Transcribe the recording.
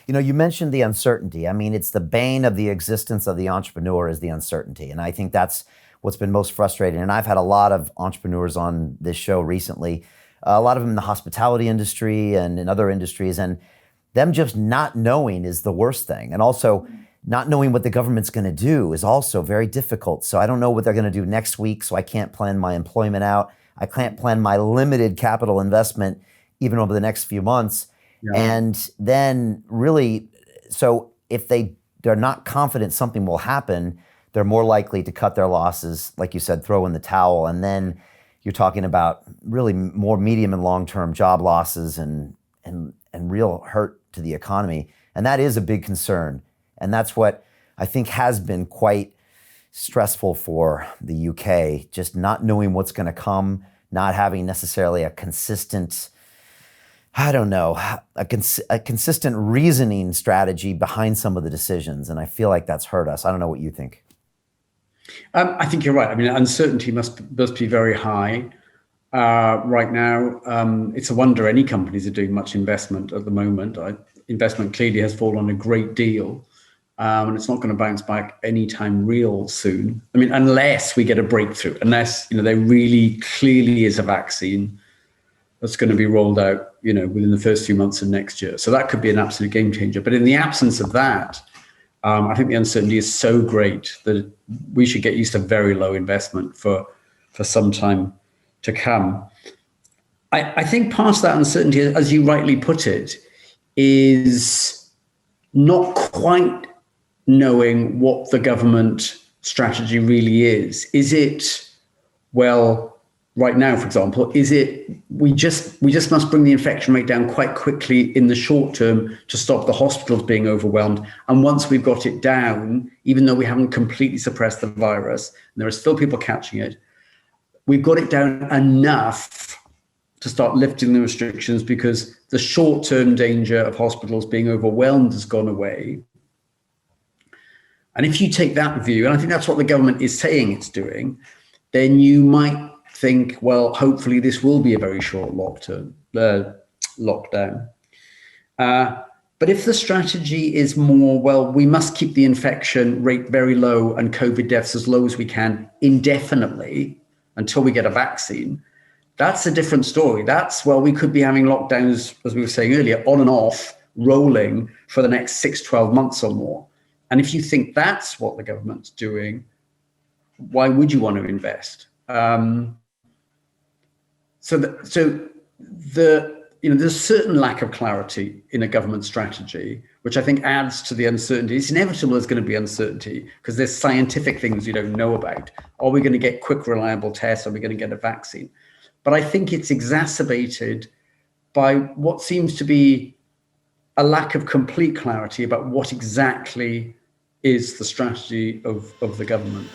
You mentioned the uncertainty. I mean, it's the bane of the existence of the entrepreneur is the uncertainty. And I think that's what's been most frustrating. And I've had a lot of entrepreneurs on this show recently, a lot of them in the hospitality industry and in other industries. And them just not knowing is the worst thing. And also not knowing what the government's going to do is also very difficult. So I don't know what they're going to do next week. So I can't plan my employment out. I can't plan my limited capital investment even over the next few months. Yeah. And then really, so if they're not confident something will happen, they're more likely to cut their losses, like you said, throw in the towel. And then you're talking about really more medium and long-term job losses and real hurt to the economy. And that is a big concern. And that's what I think has been quite stressful for the UK, just not knowing what's going to come, not having necessarily a consistent, I don't know, a consistent reasoning strategy behind some of the decisions. And I feel like that's hurt us. I don't know what you think. I think you're right. I mean, uncertainty must be very high right now. It's a wonder any companies are doing much investment at the moment. Investment clearly has fallen a great deal. And it's not going to bounce back anytime real soon. I mean, unless we get a breakthrough, unless, there really clearly is a vaccine that's going to be rolled out, within the first few months of next year. So that could be an absolute game changer. But in the absence of that, I think the uncertainty is so great that we should get used to very low investment for some time to come. I think past that uncertainty, as you rightly put it, is not quite knowing what the government strategy really is. Is it, well, right now, for example, is it we just must bring the infection rate down quite quickly in the short term to stop the hospitals being overwhelmed. And once we've got it down, even though we haven't completely suppressed the virus, and there are still people catching it, we've got it down enough to start lifting the restrictions because the short-term danger of hospitals being overwhelmed has gone away. And if you take that view, and I think that's what the government is saying it's doing, then you might think, well, hopefully this will be a very short lockdown. But if the strategy is more, well, we must keep the infection rate very low and COVID deaths as low as we can indefinitely until we get a vaccine, that's a different story. That's, well, we could be having lockdowns, as we were saying earlier, on and off, rolling for the next 6-12 months or more. And if you think that's what the government's doing, why would you want to invest? So there's a certain lack of clarity in a government strategy, which I think adds to the uncertainty. It's inevitable there's going to be uncertainty because there's scientific things you don't know about. Are we going to get quick, reliable tests? Are we going to get a vaccine? But I think it's exacerbated by what seems to be a lack of complete clarity about what exactly is the strategy of the government.